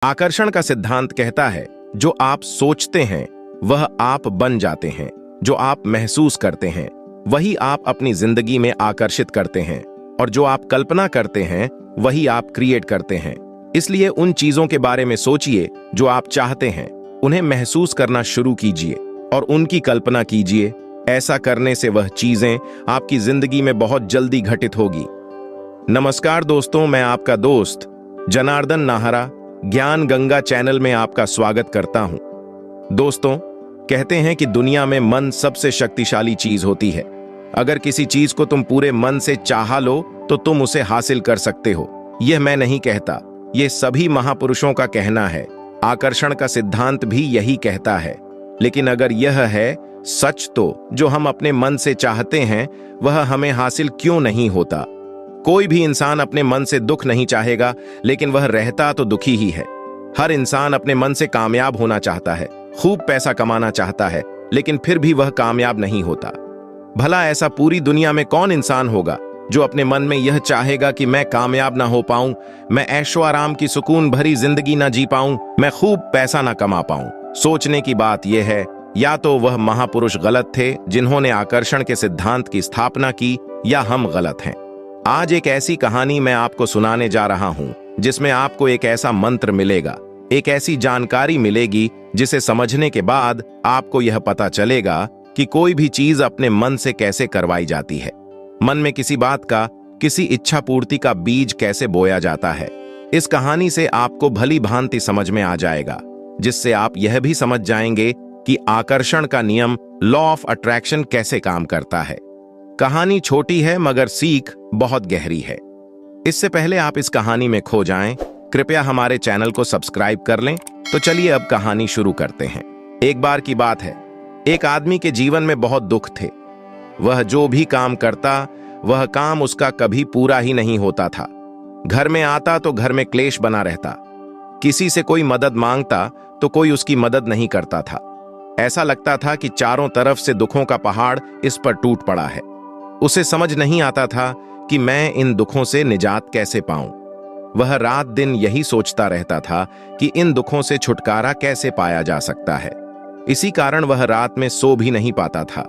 आकर्षण का सिद्धांत कहता है, जो आप सोचते हैं वह आप बन जाते हैं। जो आप महसूस करते हैं वही आप अपनी जिंदगी में आकर्षित करते हैं, और जो आप कल्पना करते हैं वही आप क्रिएट करते हैं। इसलिए उन चीजों के बारे में सोचिए जो आप चाहते हैं, उन्हें महसूस करना शुरू कीजिए और उनकी कल्पना कीजिए। ऐसा करने से वह चीजें आपकी जिंदगी में बहुत जल्दी घटित होगी। नमस्कार दोस्तों, मैं आपका दोस्त जनार्दन नाहरा ज्ञान गंगा चैनल में आपका स्वागत करता हूं। दोस्तों, कहते हैं कि दुनिया में मन सबसे शक्तिशाली चीज होती है। अगर किसी चीज को तुम पूरे मन से चाह लो तो तुम उसे हासिल कर सकते हो। यह मैं नहीं कहता, यह सभी महापुरुषों का कहना है। आकर्षण का सिद्धांत भी यही कहता है। लेकिन अगर यह है सच, तो जो हम अपने मन से चाहते हैं वह हमें हासिल क्यों नहीं होता? कोई भी इंसान अपने मन से दुख नहीं चाहेगा, लेकिन वह रहता तो दुखी ही है। हर इंसान अपने मन से कामयाब होना चाहता है, खूब पैसा कमाना चाहता है, लेकिन फिर भी वह कामयाब नहीं होता। भला ऐसा पूरी दुनिया में कौन इंसान होगा जो अपने मन में यह चाहेगा कि मैं कामयाब ना हो पाऊं, मैं ऐशो आराम की सुकून भरी जिंदगी ना जी पाऊं, मैं खूब पैसा ना कमा पाऊं? सोचने की बात यह है, या तो वह महापुरुष गलत थे जिन्होंने आकर्षण के सिद्धांत की स्थापना की, या हम गलत हैं। आज एक ऐसी कहानी मैं आपको सुनाने जा रहा हूं जिसमें आपको एक ऐसा मंत्र मिलेगा, एक ऐसी जानकारी मिलेगी जिसे समझने के बाद आपको यह पता चलेगा कि कोई भी चीज अपने मन से कैसे करवाई जाती है। मन में किसी बात का, किसी इच्छा पूर्ति का बीज कैसे बोया जाता है। इस कहानी से आपको भली भांति समझ में आ जाएगा, जिससे आप यह भी समझ जाएंगे कि आकर्षण का नियम, लॉ ऑफ अट्रैक्शन, कैसे काम करता है। कहानी छोटी है मगर सीख बहुत गहरी है। इससे पहले आप इस कहानी में खो जाएं, कृपया हमारे चैनल को सब्सक्राइब कर लें। तो चलिए अब कहानी शुरू करते हैं। एक बार की बात है, एक आदमी के जीवन में बहुत दुख थे। वह जो भी काम करता, वह काम उसका कभी पूरा ही नहीं होता था। घर में आता तो घर में क्लेश बना रहता। किसी से कोई मदद मांगता तो कोई उसकी मदद नहीं करता था। ऐसा लगता था कि चारों तरफ से दुखों का पहाड़ इस पर टूट पड़ा है। उसे समझ नहीं आता था कि मैं इन दुखों से निजात कैसे पाऊं। वह रात दिन यही सोचता रहता था कि इन दुखों से छुटकारा कैसे पाया जा सकता है। इसी कारण वह रात में सो भी नहीं पाता था।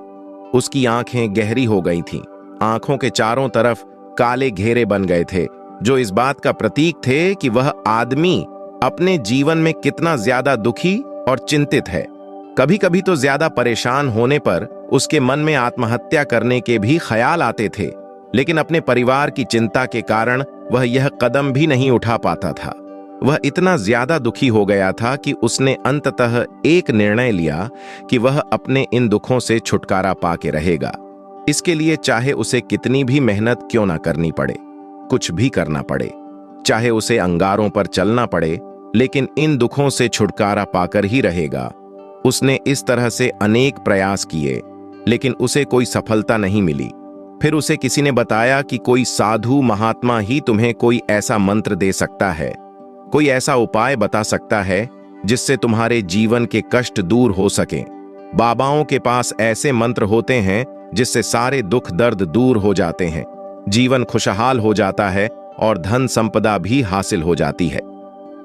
उसकी आंखें गहरी हो गई थीं। आंखों के चारों तरफ काले घेरे बन गए थे, जो इस बात का प्रतीक थे कि वह आदमी अपने जीवन में कितना ज्यादा दुखी और चिंतित है। कभी कभी तो ज्यादा परेशान होने पर उसके मन में आत्महत्या करने के भी ख्याल आते थे, लेकिन अपने परिवार की चिंता के कारण वह यह कदम भी नहीं उठा पाता था। वह इतना ज्यादा दुखी हो गया था कि उसने अंततः एक निर्णय लिया कि वह अपने इन दुखों से छुटकारा पाके रहेगा। इसके लिए चाहे उसे कितनी भी मेहनत क्यों ना करनी पड़े, कुछ भी करना पड़े, चाहे उसे अंगारों पर चलना पड़े, लेकिन इन दुखों से छुटकारा पाकर ही रहेगा। उसने इस तरह से अनेक प्रयास किए, लेकिन उसे कोई सफलता नहीं मिली। फिर उसे किसी ने बताया कि कोई साधु महात्मा ही तुम्हें कोई ऐसा मंत्र दे सकता है, कोई ऐसा उपाय बता सकता है जिससे तुम्हारे जीवन के कष्ट दूर हो सके। बाबाओं के पास ऐसे मंत्र होते हैं जिससे सारे दुख दर्द दूर हो जाते हैं, जीवन खुशहाल हो जाता है और धन संपदा भी हासिल हो जाती है।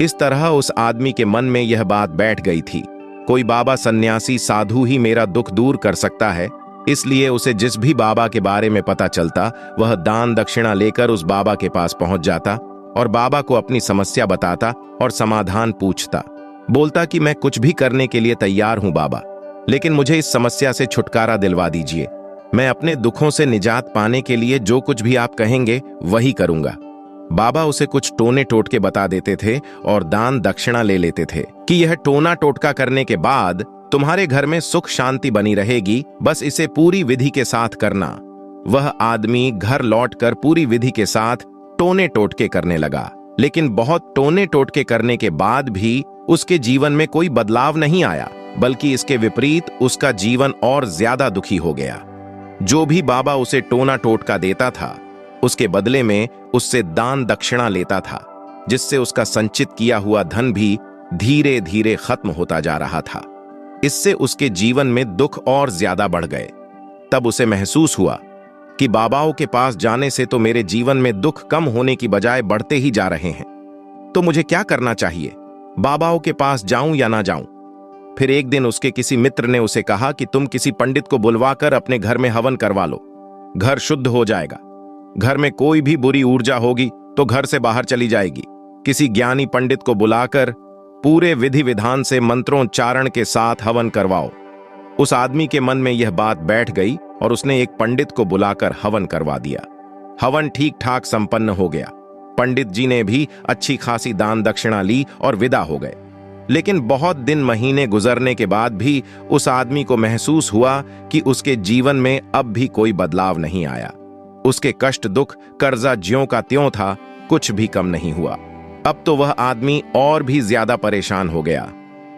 इस तरह उस आदमी के मन में यह बात बैठ गई थी, कोई बाबा सन्यासी साधु ही मेरा दुख दूर कर सकता है। इसलिए उसे जिस भी बाबा के बारे में पता चलता, वह दान दक्षिणा लेकर उस बाबा के पास पहुंच जाता और बाबा को अपनी समस्या बताता और समाधान पूछता। बोलता कि मैं कुछ भी करने के लिए तैयार हूं बाबा, लेकिन मुझे इस समस्या से छुटकारा दिलवा दीजिए। मैं अपने दुखों से निजात पाने के लिए जो कुछ भी आप कहेंगे वही करूंगा। बाबा उसे कुछ टोने टोटके बता देते थे और दान दक्षिणा ले लेते थे कि यह टोना टोटका करने के बाद तुम्हारे घर में सुख शांति बनी रहेगी, बस इसे पूरी विधि के साथ करना। वह आदमी घर लौटकर पूरी विधि के साथ टोने टोटके करने लगा, लेकिन बहुत टोने टोटके करने के बाद भी उसके जीवन में कोई बदलाव नहीं आया, बल्कि इसके विपरीत उसका जीवन और ज्यादा दुखी हो गया। जो भी बाबा उसे टोना टोटका देता था, उसके बदले में उससे दान दक्षिणा लेता था, जिससे उसका संचित किया हुआ धन भी धीरे धीरे खत्म होता जा रहा था। इससे उसके जीवन में दुख और ज्यादा बढ़ गए। तब उसे महसूस हुआ कि बाबाओं के पास जाने से तो मेरे जीवन में दुख कम होने की बजाय बढ़ते ही जा रहे हैं। तो मुझे क्या करना चाहिए? बाबाओं के पास जाऊं या ना जाऊं। फिर एक दिन उसके किसी मित्र ने उसे कहा कि तुम किसी पंडित को बुलवाकर अपने घर में हवन करवा लो, घर शुद्ध हो जाएगा। घर में कोई भी बुरी ऊर्जा होगी तो घर से बाहर चली जाएगी। किसी ज्ञानी पंडित को बुलाकर पूरे विधि विधान से मंत्रोच्चारण के साथ हवन करवाओ। उस आदमी के मन में यह बात बैठ गई और उसने एक पंडित को बुलाकर हवन करवा दिया। हवन ठीक ठाक संपन्न हो गया। पंडित जी ने भी अच्छी खासी दान दक्षिणा ली और विदा हो गए। लेकिन बहुत दिन महीने गुजरने के बाद भी उस आदमी को महसूस हुआ कि उसके जीवन में अब भी कोई बदलाव नहीं आया। उसके कष्ट दुख कर्जा ज्यों का त्यों था, कुछ भी कम नहीं हुआ। अब तो वह आदमी और भी ज्यादा परेशान हो गया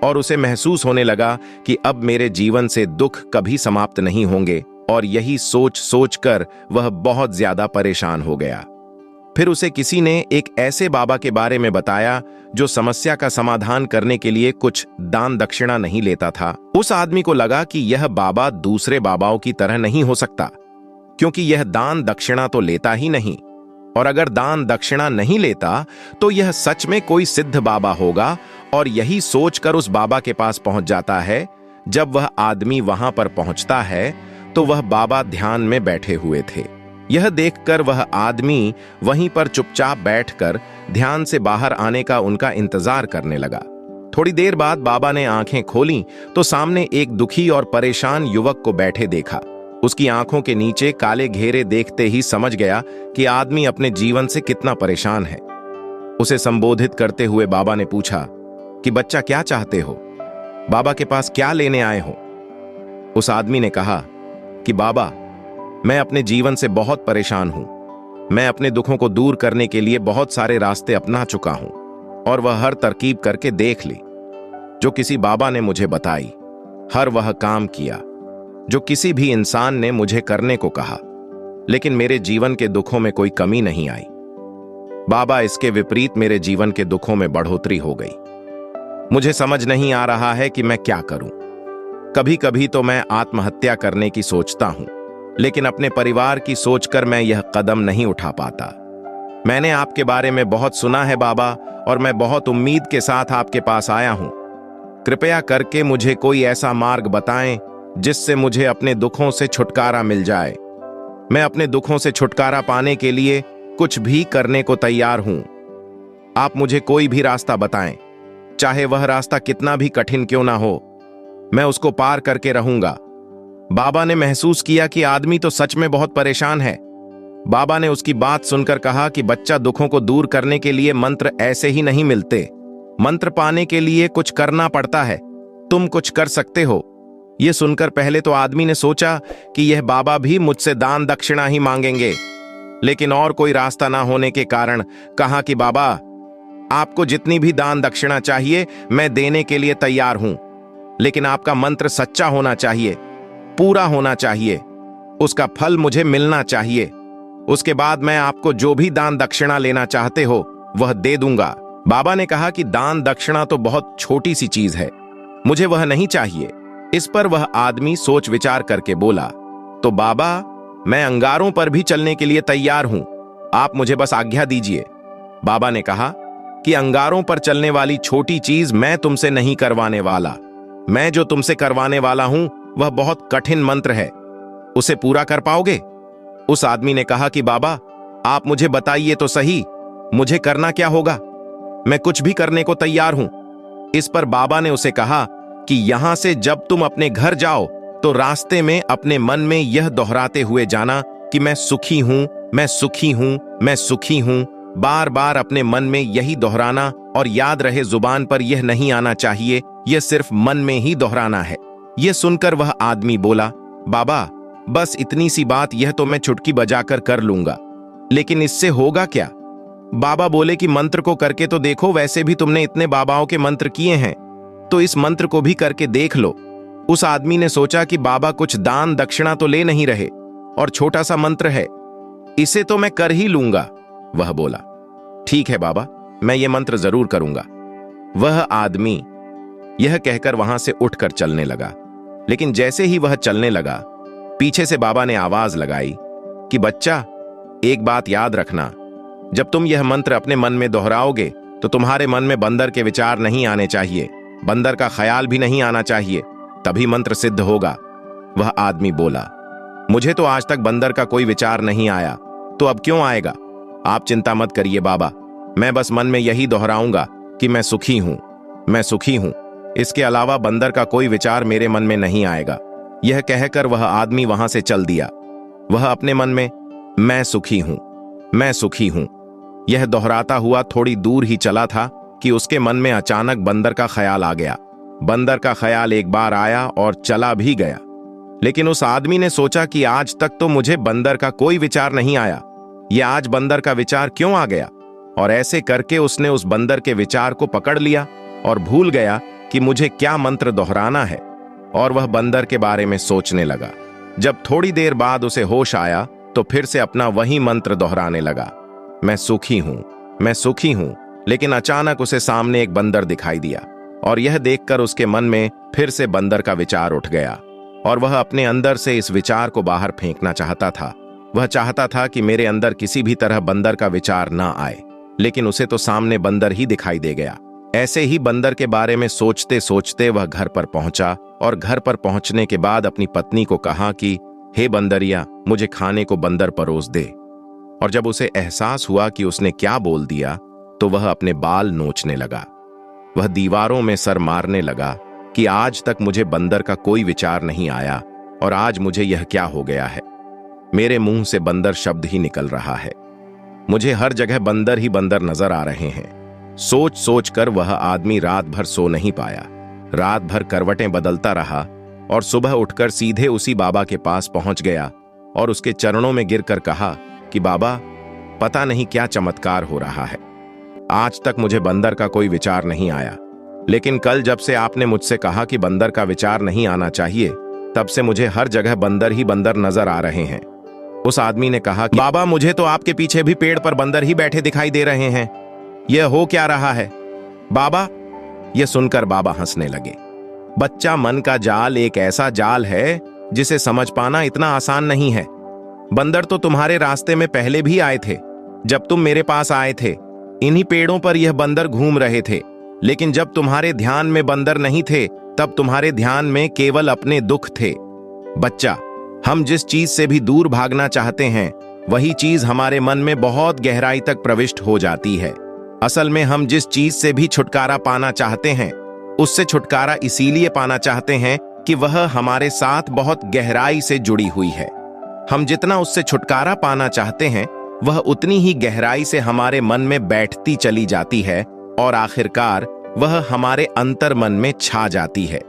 और उसे महसूस होने लगा कि अब मेरे जीवन से दुख कभी समाप्त नहीं होंगे, और यही सोच सोचकर वह बहुत ज्यादा परेशान हो गया। फिर उसे किसी ने एक ऐसे बाबा के बारे में बताया जो समस्या का समाधान करने के लिए कुछ दान दक्षिणा नहीं लेता था। उस आदमी को लगा कि यह बाबा दूसरे बाबाओं की तरह नहीं हो सकता, क्योंकि यह दान दक्षिणा तो लेता ही नहीं, और अगर दान दक्षिणा नहीं लेता तो यह सच में कोई सिद्ध बाबा होगा। और यही सोचकर उस बाबा के पास पहुंच जाता है। जब वह आदमी वहां पर पहुंचता है तो वह बाबा ध्यान में बैठे हुए थे। यह देखकर वह आदमी वहीं पर चुपचाप बैठकर ध्यान से बाहर आने का उनका इंतजार करने लगा। थोड़ी देर बाद बाबा ने आंखें खोलीं तो सामने एक दुखी और परेशान युवक को बैठे देखा। उसकी आंखों के नीचे काले घेरे देखते ही समझ गया कि आदमी अपने जीवन से कितना परेशान है। उसे संबोधित करते हुए बाबा ने पूछा कि बच्चा, क्या चाहते हो? बाबा के पास क्या लेने आए हो? उस आदमी ने कहा कि बाबा, मैं अपने जीवन से बहुत परेशान हूं। मैं अपने दुखों को दूर करने के लिए बहुत सारे रास्ते अपना चुका हूं, और वह हर तरकीब करके देख ली जो किसी बाबा ने मुझे बताई। हर वह काम किया जो किसी भी इंसान ने मुझे करने को कहा, लेकिन मेरे जीवन के दुखों में कोई कमी नहीं आई। बाबा, इसके विपरीत मेरे जीवन के दुखों में बढ़ोतरी हो गई। मुझे समझ नहीं आ रहा है कि मैं क्या करूं। कभी कभी तो मैं आत्महत्या करने की सोचता हूं, लेकिन अपने परिवार की सोचकर मैं यह कदम नहीं उठा पाता। मैंने आपके बारे में बहुत सुना है बाबा, और मैं बहुत उम्मीद के साथ आपके पास आया हूं। कृपया करके मुझे कोई ऐसा मार्ग बताएं जिससे मुझे अपने दुखों से छुटकारा मिल जाए। मैं अपने दुखों से छुटकारा पाने के लिए कुछ भी करने को तैयार हूं। आप मुझे कोई भी रास्ता बताएं, चाहे वह रास्ता कितना भी कठिन क्यों ना हो, मैं उसको पार करके रहूंगा। बाबा ने महसूस किया कि आदमी तो सच में बहुत परेशान है। बाबा ने उसकी बात सुनकर कहा कि बच्चा, दुखों को दूर करने के लिए मंत्र ऐसे ही नहीं मिलते। मंत्र पाने के लिए कुछ करना पड़ता है। तुम कुछ कर सकते हो। यह सुनकर पहले तो आदमी ने सोचा कि यह बाबा भी मुझसे दान दक्षिणा ही मांगेंगे, लेकिन और कोई रास्ता ना होने के कारण कहा कि बाबा, आपको जितनी भी दान दक्षिणा चाहिए मैं देने के लिए तैयार हूं, लेकिन आपका मंत्र सच्चा होना चाहिए, पूरा होना चाहिए, उसका फल मुझे मिलना चाहिए। उसके बाद मैं आपको जो भी दान दक्षिणा लेना चाहते हो वह दे दूंगा। बाबा ने कहा कि दान दक्षिणा तो बहुत छोटी सी चीज है, मुझे वह नहीं चाहिए। इस पर वह आदमी सोच विचार करके बोला, तो बाबा, मैं अंगारों पर भी चलने के लिए तैयार हूं, आप मुझे बस आज्ञा दीजिए। बाबा ने कहा कि अंगारों पर चलने वाली छोटी चीज मैं तुमसे नहीं करवाने वाला। मैं जो तुमसे करवाने वाला हूं वह बहुत कठिन मंत्र है, उसे पूरा कर पाओगे? उस आदमी ने कहा कि बाबा, आप मुझे बताइए तो सही, मुझे करना क्या होगा? मैं कुछ भी करने को तैयार हूं। इस पर बाबा ने उसे कहा कि यहां से जब तुम अपने घर जाओ तो रास्ते में अपने मन में यह दोहराते हुए जाना कि मैं सुखी हूं, मैं सुखी हूं, मैं सुखी हूं। बार बार अपने मन में यही दोहराना, और याद रहे जुबान पर यह नहीं आना चाहिए, यह सिर्फ मन में ही दोहराना है। यह सुनकर वह आदमी बोला, बाबा, बस इतनी सी बात, यह तो मैं चुटकी बजाकर कर लूंगा, लेकिन इससे होगा क्या? बाबा बोले कि मंत्र को करके तो देखो, वैसे भी तुमने इतने बाबाओं के मंत्र किए हैं, तो इस मंत्र को भी करके देख लो। उस आदमी ने सोचा कि बाबा कुछ दान दक्षिणा तो ले नहीं रहे, और छोटा सा मंत्र है, इसे तो मैं कर ही लूंगा। वह बोला, ठीक है बाबा, मैं ये मंत्र जरूर करूंगा। वह आदमी यह कहकर वहां से उठकर चलने लगा, लेकिन जैसे ही वह चलने लगा, पीछे से बाबा ने आवाज लगाई कि बच्चा, एक बात याद रखना, जब तुम यह मंत्र अपने मन में दोहराओगे तो तुम्हारे मन में बंदर के विचार नहीं आने चाहिए, बंदर का ख्याल भी नहीं आना चाहिए, तभी मंत्र सिद्ध होगा। वह आदमी बोला, मुझे तो आज तक बंदर का कोई विचार नहीं आया, तो अब क्यों आएगा? आप चिंता मत करिए बाबा, मैं बस मन में यही दोहराऊंगा कि मैं सुखी हूं, मैं सुखी हूं। इसके अलावा बंदर का कोई विचार मेरे मन में नहीं आएगा। यह कहकर वह आदमी वहां से चल दिया। वह अपने मन में मैं सुखी हूं, मैं सुखी हूं, यह दोहराता हुआ थोड़ी दूर ही चला था कि उसके मन में अचानक बंदर का ख्याल आ गया। बंदर का ख्याल एक बार आया और चला भी गया, लेकिन उस आदमी ने सोचा कि आज तक तो मुझे बंदर का कोई विचार नहीं आया, यह आज बंदर का विचार क्यों आ गया? और ऐसे करके उसने उस बंदर के विचार को पकड़ लिया और भूल गया कि मुझे क्या मंत्र दोहराना है, और वह बंदर के बारे में सोचने लगा। जब थोड़ी देर बाद उसे होश आया तो फिर से अपना वही मंत्र दोहराने लगा, मैं सुखी हूं, मैं सुखी हूं। लेकिन अचानक उसे सामने एक बंदर दिखाई दिया और यह देखकर उसके मन में फिर से बंदर का विचार उठ गया और वह अपने अंदर से इस विचार को बाहर फेंकना चाहता था। वह चाहता था कि मेरे अंदर किसी भी तरह बंदर का विचार ना आए, लेकिन उसे तो सामने बंदर ही दिखाई दे गया। ऐसे ही बंदर के बारे में सोचते सोचते वह घर पर पहुंचा और घर पर पहुंचने के बाद अपनी पत्नी को कहा कि हे बंदरिया, मुझे खाने को बंदर परोस दे। और जब उसे एहसास हुआ कि उसने क्या बोल दिया तो वह अपने बाल नोचने लगा। वह दीवारों में सर मारने लगा कि आज तक मुझे बंदर का कोई विचार नहीं आया और आज मुझे यह क्या हो गया है। मेरे मुंह से बंदर शब्द ही निकल रहा है, मुझे हर जगह बंदर ही बंदर नजर आ रहे हैं। सोच सोच कर वह आदमी रात भर सो नहीं पाया। रात भर करवटें बदलता रहा और सुबह उठकर सीधे उसी बाबा के पास पहुंच गया और उसके चरणों में गिरकर कहा कि बाबा, पता नहीं क्या चमत्कार हो रहा है, आज तक मुझे बंदर का कोई विचार नहीं आया, लेकिन कल जब से आपने मुझसे कहा कि बंदर का विचार नहीं आना चाहिए, तब से मुझे हर जगह बंदर ही बंदर नजर आ रहे हैं। उस आदमी ने कहा कि बाबा, मुझे तो आपके पीछे भी पेड़ पर बंदर ही बैठे दिखाई दे रहे हैं, यह हो क्या रहा है बाबा? यह सुनकर बाबा हंसने लगे। बच्चा, मन का जाल एक ऐसा जाल है जिसे समझ पाना इतना आसान नहीं है। बंदर तो तुम्हारे रास्ते में पहले भी आए थे, जब तुम मेरे पास आए थे इन्हीं पेड़ों पर यह बंदर घूम रहे थे, लेकिन जब तुम्हारे ध्यान में बंदर नहीं थे तब तुम्हारे ध्यान में केवल अपने दुख थे। बच्चा, हम जिस चीज से भी दूर भागना चाहते हैं वही चीज हमारे मन में बहुत गहराई तक प्रविष्ट हो जाती है। असल में हम जिस चीज से भी छुटकारा पाना चाहते हैं उससे छुटकारा इसीलिए पाना चाहते हैं कि वह हमारे साथ बहुत गहराई से जुड़ी हुई है। हम जितना उससे छुटकारा पाना चाहते हैं वह उतनी ही गहराई से हमारे मन में बैठती चली जाती है और आखिरकार वह हमारे अंतर मन में छा जाती है।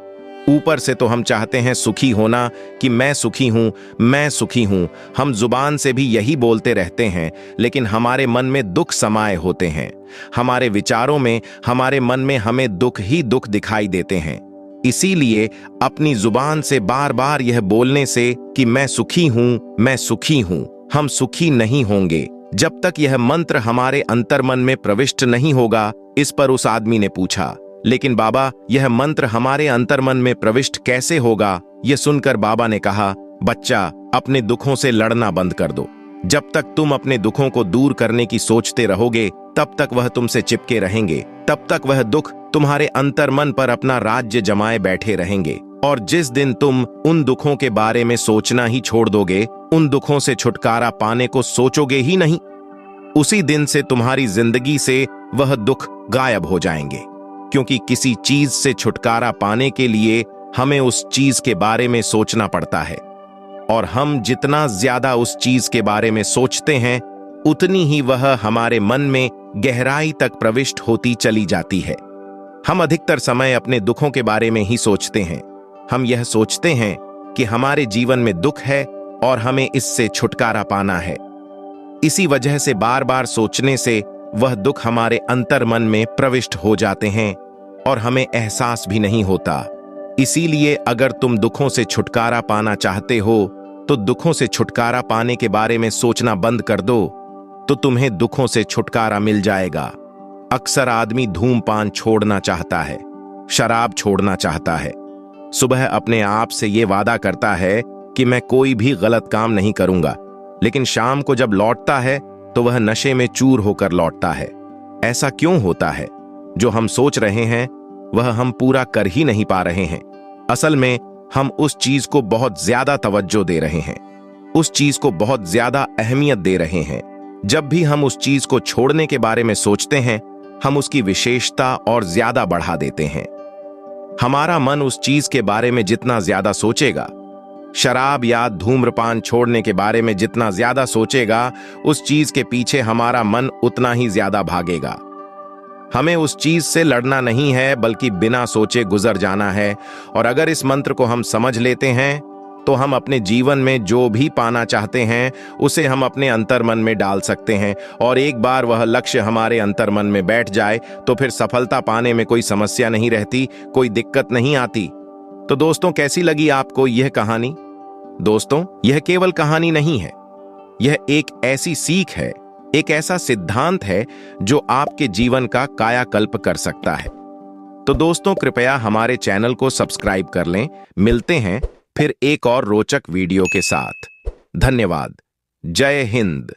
ऊपर से तो हम चाहते हैं सुखी होना कि मैं सुखी हूं, मैं सुखी हूं। हम जुबान से भी यही बोलते रहते हैं, लेकिन हमारे मन में दुख समाये होते हैं। हमारे विचारों में, हमारे मन में हमें दुख ही दुख दिखाई देते हैं। इसीलिए अपनी जुबान से बार बार यह बोलने से कि मैं सुखी हूं, मैं सुखी हूं, हम सुखी नहीं होंगे जब तक यह मंत्र हमारे अंतर्मन में प्रविष्ट नहीं होगा। इस पर उस आदमी ने पूछा, लेकिन बाबा, यह मंत्र हमारे अंतर्मन में प्रविष्ट कैसे होगा? यह सुनकर बाबा ने कहा, बच्चा, अपने दुखों से लड़ना बंद कर दो। जब तक तुम अपने दुखों को दूर करने की सोचते रहोगे तब तक वह तुमसे चिपके रहेंगे, तब तक वह दुख तुम्हारे अंतर्मन पर अपना राज्य जमाए बैठे रहेंगे। और जिस दिन तुम उन दुखों के बारे में सोचना ही छोड़ दोगे, उन दुखों से छुटकारा पाने को सोचोगे ही नहीं, उसी दिन से तुम्हारी जिंदगी से वह दुख गायब हो जाएंगे। क्योंकि किसी चीज से छुटकारा पाने के लिए हमें उस चीज के बारे में सोचना पड़ता है, और हम जितना ज्यादा उस चीज के बारे में सोचते हैं उतनी ही वह हमारे मन में गहराई तक प्रविष्ट होती चली जाती है। हम अधिकतर समय अपने दुखों के बारे में ही सोचते हैं। हम यह सोचते हैं कि हमारे जीवन में दुख है और हमें इससे छुटकारा पाना है। इसी वजह से बार बार सोचने से वह दुख हमारे अंतर्मन में प्रविष्ट हो जाते हैं और हमें एहसास भी नहीं होता। इसीलिए अगर तुम दुखों से छुटकारा पाना चाहते हो तो दुखों से छुटकारा पाने के बारे में सोचना बंद कर दो, तो तुम्हें दुखों से छुटकारा मिल जाएगा। अक्सर आदमी धूमपान छोड़ना चाहता है, शराब छोड़ना चाहता है, सुबह अपने आप से ये वादा करता है कि मैं कोई भी गलत काम नहीं करूंगा, लेकिन शाम को जब लौटता है तो वह नशे में चूर होकर लौटता है। ऐसा क्यों होता है? जो हम सोच रहे हैं वह हम पूरा कर ही नहीं पा रहे हैं। असल में हम उस चीज को बहुत ज्यादा तवज्जो दे रहे हैं, उस चीज को बहुत ज्यादा अहमियत दे रहे हैं। जब भी हम उस चीज को छोड़ने के बारे में सोचते हैं, हम उसकी विशेषता और ज्यादा बढ़ा देते हैं। हमारा मन उस चीज के बारे में जितना ज्यादा सोचेगा, शराब या धूम्रपान छोड़ने के बारे में जितना ज्यादा सोचेगा, उस चीज के पीछे हमारा मन उतना ही ज्यादा भागेगा। हमें उस चीज से लड़ना नहीं है, बल्कि बिना सोचे गुजर जाना है। और अगर इस मंत्र को हम समझ लेते हैं तो हम अपने जीवन में जो भी पाना चाहते हैं उसे हम अपने अंतर्मन में डाल सकते हैं। और एक बार वह लक्ष्य हमारे अंतर्मन में बैठ जाए तो फिर सफलता पाने में कोई समस्या नहीं रहती, कोई दिक्कत नहीं आती। तो दोस्तों, कैसी लगी आपको यह कहानी? दोस्तों, यह केवल कहानी नहीं है, यह एक ऐसी सीख है, एक ऐसा सिद्धांत है जो आपके जीवन का कायाकल्प कर सकता है। तो दोस्तों, कृपया हमारे चैनल को सब्सक्राइब कर लें। मिलते हैं फिर एक और रोचक वीडियो के साथ। धन्यवाद। जय हिंद।